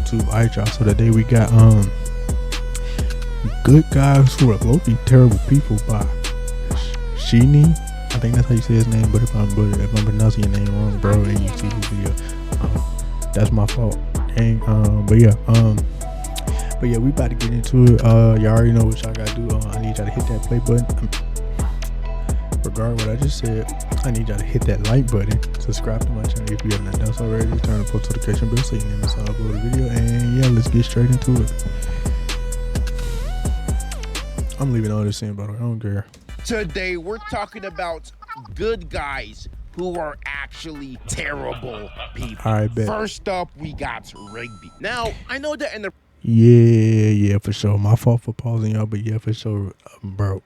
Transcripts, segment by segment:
YouTube. Alright, y'all. So today we got Good Guys Who Are Low-Key Terrible People by Sheeny. I think that's how you say his name, but if I'm pronouncing your name wrong, bro, and you see this video, that's my fault. Dang. But yeah, we about to get into it. Y'all already know what y'all gotta do. I need y'all to hit that play button. Regarding what I just said, I need y'all to hit that like button, subscribe to my channel if you have not done so already, turn the post notification bell so you never miss an uploaded video, and yeah, let's get straight into it. I'm leaving all this in, by the way, I don't care. Today we're talking about good guys who are actually terrible people. Alright, bet. First up, we got Rigby. Now, I know that in the Yeah, for sure. My fault for pausing y'all, but yeah, for sure, bro.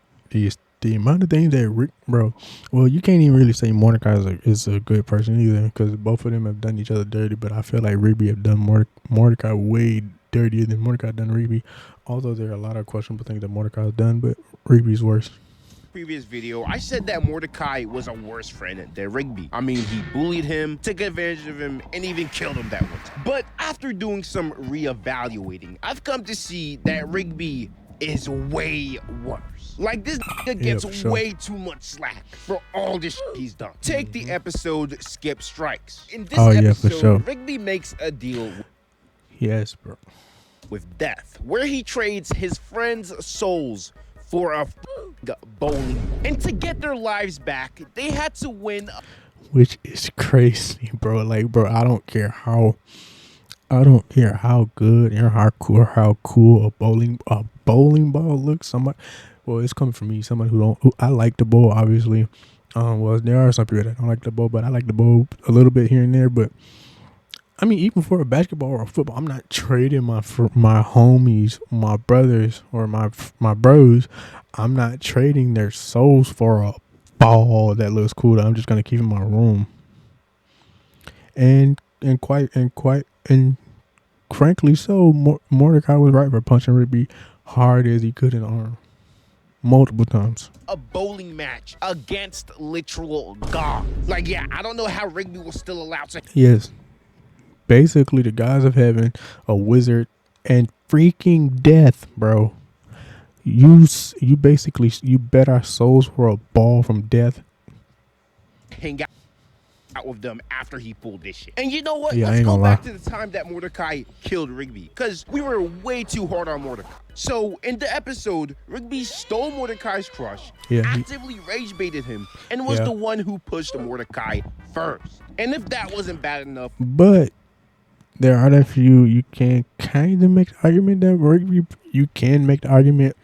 The amount of things that Rick, bro. Well, you can't even really say Mordecai is a good person either, because both of them have done each other dirty. But I feel like Rigby have done Mordecai way dirtier than Mordecai done Rigby. Although there are a lot of questionable things that Mordecai has done, but Rigby's worse. previous video, I said that Mordecai was a worse friend than Rigby. I mean, he bullied him, took advantage of him, and even killed him that once. But after doing some reevaluating, I've come to see that Rigby is way worse. Like, this nigga gets way too much slack for all this shit he's done. Take the episode Skip Strikes. In this episode, Rigby makes a deal with death, where he trades his friends' souls for a bowling. And to get their lives back, they had to win. Which is crazy, bro. Like, bro, I don't care how good or how cool a bowling ball looks. It's coming from me, somebody who I like the bowl, obviously. Well, there are some people that don't like the bowl, but I like the bowl a little bit here and there. But I mean, even for a basketball or a football, I'm not trading my homies, my brothers, or my bros. I'm not trading their souls for a ball that looks cool that I'm just gonna keep in my room. And frankly, so Mordecai was right for punching Rigby hard as he could in the arm, multiple times. A bowling match against literal God. Like, yeah, I don't know how Rigby was still allowed to. Yes. Basically, the gods of heaven, a wizard, and freaking death, bro. You bet our souls for a ball from death. Hang out with them after he pulled this shit. And you know what? Yeah, Let's go back to the time that Mordecai killed Rigby, because we were way too hard on Mordecai. So in the episode, Rigby stole Mordecai's crush, actively rage baited him, and was the one who pushed Mordecai first. And if that wasn't bad enough, but there are a few you can kind of make the argument that Rigby, you can make the argument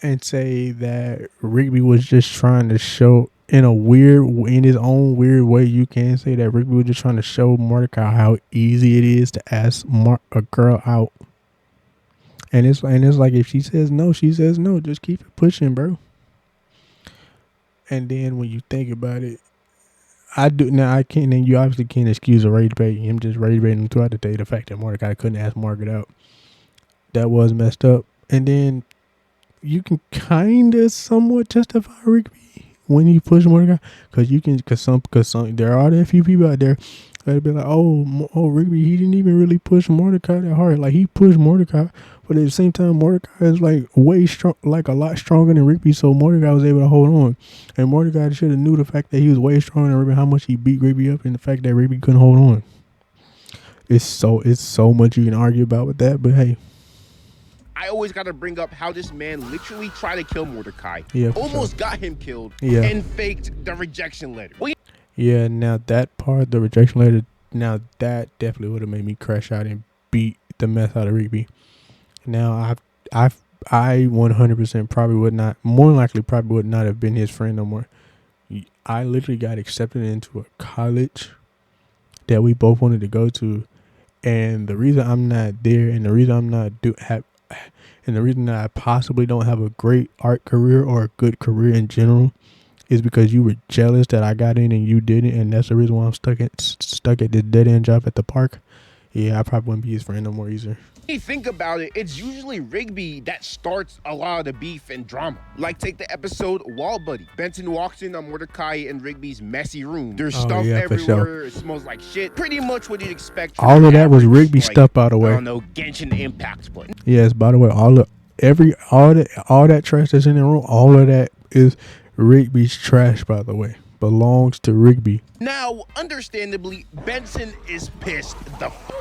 and say that Rigby was just trying to show in his own weird way. You can say that Rigby was just trying to show Mordecai how easy it is to ask a girl out. And it's like, if she says no, she says no. Just keep it pushing, bro. And then when you think about it, I can't, and you obviously can't excuse a rage bait, him just rage baiting him throughout the day. The fact that Mordecai couldn't ask Margaret out, that was messed up. And then you can kind of somewhat justify Rigby when he pushed Mordecai, because there are a few people out there that'd be like, oh, Rigby, he didn't even really push Mordecai that hard. Like, he pushed Mordecai, but at the same time, Mordecai is like way strong, like a lot stronger than Rigby. So Mordecai was able to hold on, and Mordecai should have knew the fact that he was way stronger than Rigby, how much he beat Rigby up, and the fact that Rigby couldn't hold on. It's so much you can argue about with that, but hey. I always got to bring up how this man literally tried to kill Mordecai, almost got him killed, and faked the rejection letter. Yeah, now that part, the rejection letter, now that definitely would have made me crash out and beat the mess out of Rigby. Now, I 100% probably would not, more likely probably would not have been his friend no more. I literally got accepted into a college that we both wanted to go to, and the reason I'm not there, and the reason I'm not and the reason that I possibly don't have a great art career or a good career in general is because you were jealous that I got in and you didn't, and that's the reason why I'm stuck at this dead end job at the park. Yeah, I probably wouldn't be his friend no more either. When you think about it, it's usually Rigby that starts a lot of the beef and drama. Like, take the episode Wall Buddy. Benson walks in on Mordecai and Rigby's messy room. There's stuff everywhere. Sure. It smells like shit. Pretty much what you'd expect from all of that was Rigby like, stuff, by the way. I don't know, Genshin Impact play. Yes, by the way, all that trash that's in the room, all of that is Rigby's trash, by the way. Belongs to Rigby. Now, understandably, Benson is pissed the f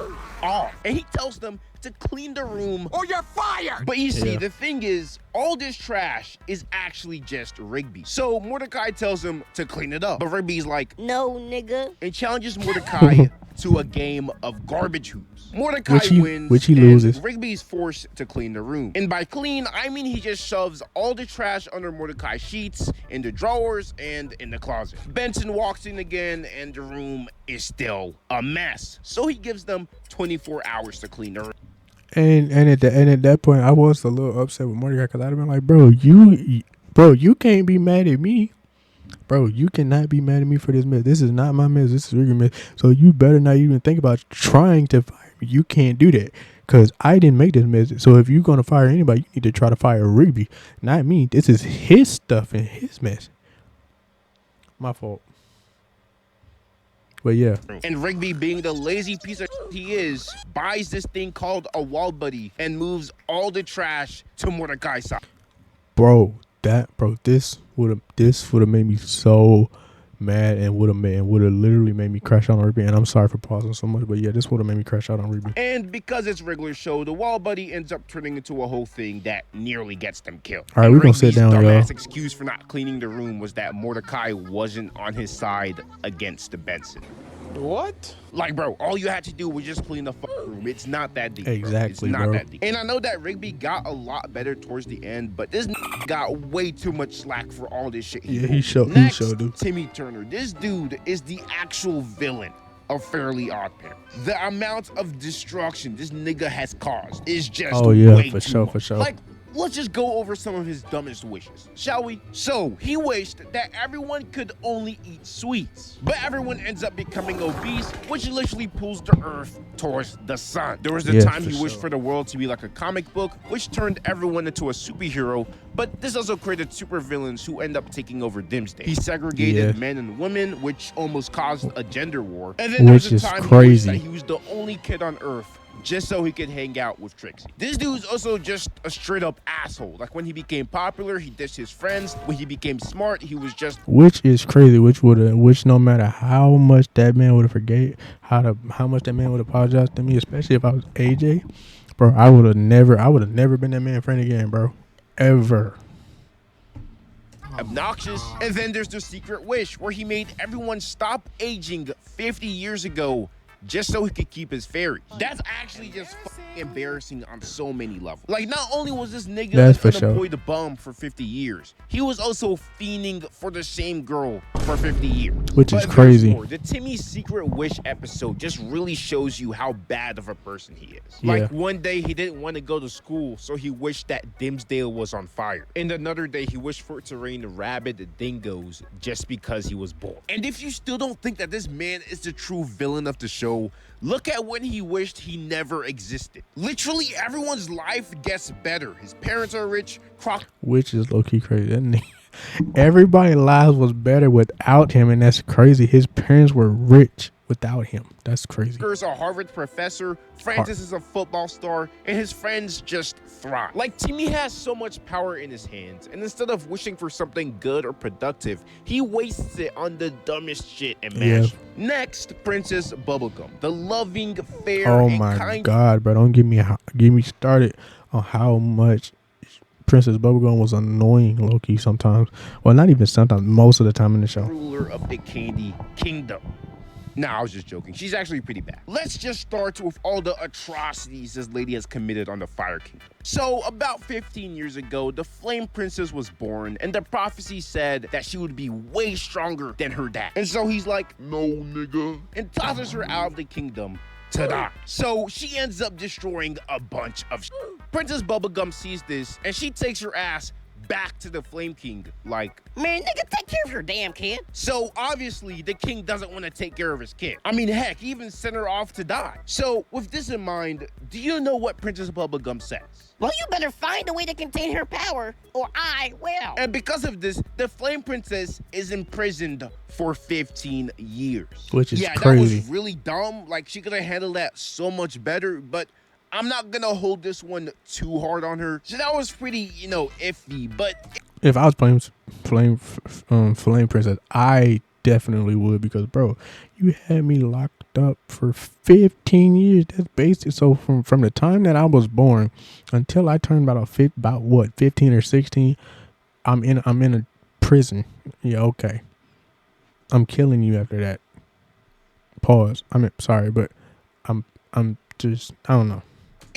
off. And he tells them to clean the room or you're fired. But you see, the thing is, all this trash is actually just Rigby. So Mordecai tells him to clean it up. But Rigby's like, no, nigga. And challenges Mordecai to a game of garbage hoops. Mordecai wins, which he loses. Rigby's forced to clean the room. And by clean, I mean he just shoves all the trash under Mordecai's sheets, in the drawers, and in the closet. Benson walks in again, and the room is still a mess. So he gives them 24 hours to clean the room. And at that point, I was a little upset with Mordecai because I'd have been like, bro, you can't be mad at me. Bro, you cannot be mad at me for this mess. This is not my mess. This is Rigby's mess. So you better not even think about trying to fire me. You can't do that because I didn't make this mess. So if you're going to fire anybody, you need to try to fire Rigby, not me. This is his stuff and his mess. My fault. But yeah. And Rigby, being the lazy piece of he is, buys this thing called a wall buddy and moves all the trash to Mordecai's side. This would have made me so mad and would have literally made me crash out on Rigby. And I'm sorry for pausing so much, but yeah, this would have made me crash out on Rigby. And because it's a regular show, the wall buddy ends up turning into a whole thing that nearly gets them killed. All right, we're gonna sit down, y'all. Rigby's excuse for not cleaning the room was that Mordecai wasn't on his side against the Benson. What? Like, bro, all you had to do was just clean the room. It's not that deep. Exactly, bro. It's not bro. that deep. And I know that Rigby got a lot better towards the end, but this got way too much slack for all this shit. He showed, dude. Timmy Turner. This dude is the actual villain of Fairly Odd Parents. The amount of destruction this nigga has caused is just way too much. For sure. Like, let's just go over some of his dumbest wishes, shall we? So, he wished that everyone could only eat sweets, but everyone ends up becoming obese, which literally pulls the earth towards the sun. There was a time he wished for the world to be like a comic book, which turned everyone into a superhero, but this also created supervillains who end up taking over Doomsday. He segregated men and women, which almost caused a gender war. And then there's a time he wished that he was the only kid on earth just so he could hang out with Trixie. This dude's also just a straight up asshole. Like, when he became popular, he dissed his friends. When he became smart, he was just... Which is crazy, which no matter how much that man would have forgave, how much that man would apologize to me, especially if I was AJ, bro, I would have never been that man's friend again, bro. Ever. Obnoxious. And then there's the secret wish where he made everyone stop aging 50 years ago just so he could keep his fairy. That's actually just embarrassing on so many levels. Like, not only was this nigga unemployed a bum for 50 years, he was also fiending for the same girl for 50 years. Which is crazy. The Timmy's Secret Wish episode just really shows you how bad of a person he is. Like, one day he didn't want to go to school, so he wished that Dimsdale was on fire. And another day he wished for it to rain rabid dingoes just because he was bored. And if you still don't think that this man is the true villain of the show, look at when he wished he never existed. Literally everyone's life gets better. His parents are rich. Which is low-key crazy, isn't it? Everybody's lives was better without him, and that's crazy. His parents were rich without him. That's crazy. He's a Harvard professor. Francis is a football star, and his friends just thrive. Like, Timmy has so much power in his hands, and instead of wishing for something good or productive, he wastes it on the dumbest shit imaginable. Next, Princess Bubblegum, the loving, fair, and kind. Oh my God, bro! Don't get me started on how much Princess Bubblegum was annoying, low-key, sometimes. Well, not even sometimes, most of the time in the show. Ruler of the Candy Kingdom. Nah, I was just joking. She's actually pretty bad. Let's just start with all the atrocities this lady has committed on the Fire Kingdom. So, about 15 years ago, the Flame Princess was born, and the prophecy said that she would be way stronger than her dad. And so he's like, no, nigga, and tosses her out of the kingdom to die. So she ends up destroying a bunch of shit. Princess Bubblegum sees this, and she takes her ass back to the Flame King. Like, Man, nigga, take care of your damn kid. so obviously the king doesn't want to take care of his kid. I mean, heck, he even sent her off to die. So with this in mind, do you know what Princess Bubblegum says? Well, you better find a way to contain her power, or I will. And because of this, the Flame Princess is imprisoned for 15 years. Which is yeah, crazy. that was really dumb. Like, she could have handled that so much better, but I'm not gonna hold this one too hard on her. So that was pretty, iffy. But If I was playing Flame Princess, I definitely would, because bro, you had me locked up for 15 years. That's basic. So from the time that I was born until I turned about 15 or 16, I'm in a prison. Yeah, okay. I'm killing you after that. Pause. I mean, sorry, but I'm just, I don't know.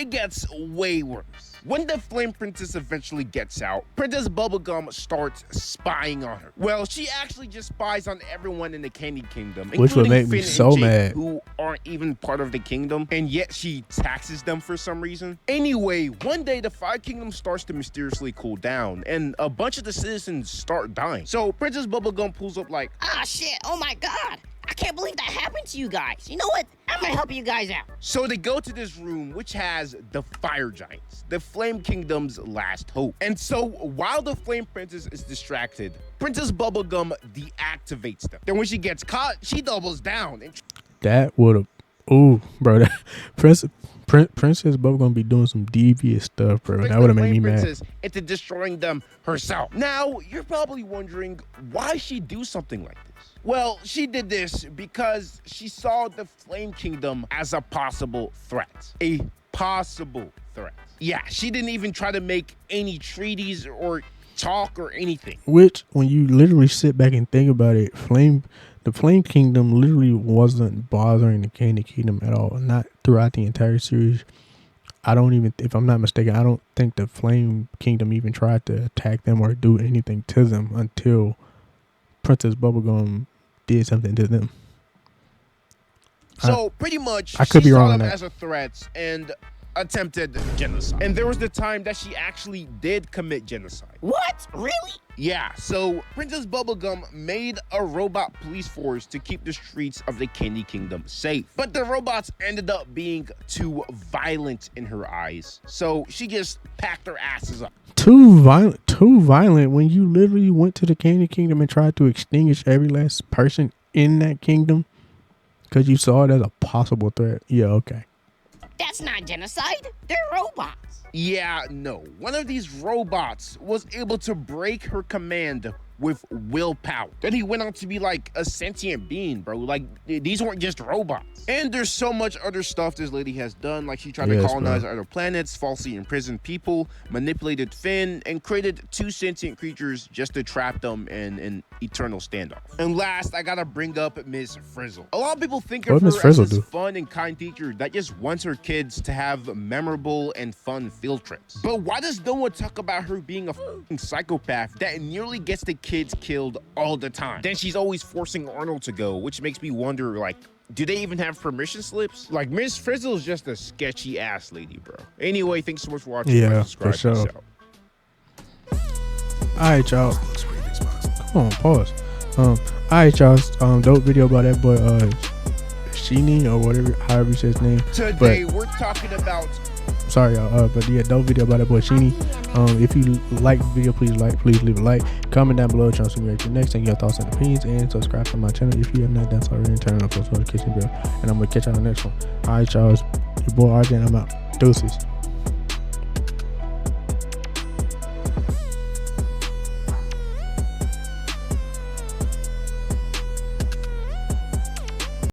it gets way worse. When the Flame Princess eventually gets out, Princess Bubblegum starts spying on her. Well, she actually just spies on everyone in the Candy Kingdom, Which would make me Finn so and Jake, mad. who aren't even part of the kingdom, and yet she taxes them for some reason. Anyway, one day the Fire Kingdom starts to mysteriously cool down, and a bunch of the citizens start dying. So Princess Bubblegum pulls up like, Ah, shit. Oh, my God. I can't believe that happened to you guys. You know what? I'm gonna help you guys out. So they go to this room, which has the Fire Giants, the Flame Kingdom's last hope. And so while the Flame Princess is distracted, Princess Bubblegum deactivates them. Then when she gets caught, she doubles down. And That would have, ooh, bro, that Princess Bubblegum be doing some devious stuff, bro. tricks That would have the made me Flame mad. Princess into destroying them herself. Now, you're probably wondering, why she do something like this? Well, she did this because she saw the Flame Kingdom as a possible threat. A possible threat. Yeah, she didn't even try to make any treaties or talk or anything. Which, when you literally sit back and think about it, the Flame Kingdom literally wasn't bothering the Candy Kingdom at all. Not throughout the entire series. I don't even, if I'm not mistaken, I don't think the Flame Kingdom even tried to attack them or do anything to them until Princess Bubblegum did something to them. So pretty much, I could she be wrong saw on them that. as a threat and attempted genocide. And there was the time that she actually did commit genocide. What? Really? Yeah, so Princess Bubblegum made a robot police force to keep the streets of the Candy Kingdom safe. But the robots ended up being too violent in her eyes, so she just packed their asses up. Too violent when you literally went to the Candy Kingdom and tried to extinguish every last person in that kingdom because you saw it as a possible threat. Yeah, okay. That's not genocide. They're robots. Yeah, no. One of these robots was able to break her command with willpower. Then he went on to be like a sentient being, bro. Like, these weren't just robots. And there's so much other stuff this lady has done. Like, she tried to colonize other planets, falsely imprisoned people, manipulated Finn, and created 2 sentient creatures just to trap them in an eternal standoff. And last, I gotta bring up Miss Frizzle. A lot of people think of her as this fun and kind teacher that just wants her kids to have memorable and fun field trips. But why does no one talk about her being a fucking psychopath that nearly gets the kids killed all the time? Then she's always forcing Arnold to go, which makes me wonder, like, do they even have permission slips? Like, Miss Frizzle is just a sketchy ass lady, bro. Anyway, thanks so much for watching. Yeah, subscribe, for sure. peace out. Alright, y'all. Come on, pause. Alright, y'all. Dope video about that boy, Sheeny or whatever, however you say his name. Today, we're talking about... Sorry, y'all. But yeah, dope video about that boy Sheeny. If you like the video, please leave a like. Comment down below, trying to see me react to next, and your thoughts and opinions, and subscribe to my channel if you have not done so already, and turn on the post notification bell. And I'm gonna catch you on the next one. Alright, y'all. It's your boy RJ, and I'm out. Deuces.